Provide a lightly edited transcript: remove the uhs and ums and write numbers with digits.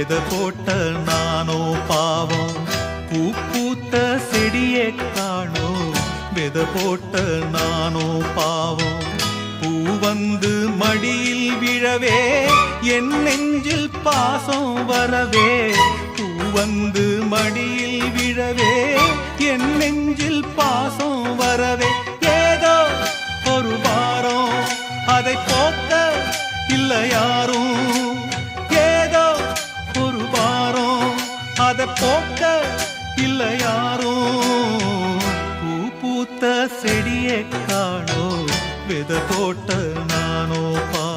வித போட்ட நானோ பாவம். பூ பூத்த செடியே காணோ வித போட்ட நானோ பாவம். பூ வந்து மடியில் விழவே என் நெஞ்சில் பாசம் வரவே. பூ வந்து மடியில் விழவே என் நெஞ்சில் பாசம் வரவே. ஏதோ ஒரு வாரம் அதை போக்க இல்லை யாரும். ஏதோ ஒரு வாரம் அதை போக்க இல்லை யாரும். பூ பூத்த செடியை காணோ வித போட்ட நானோ பா.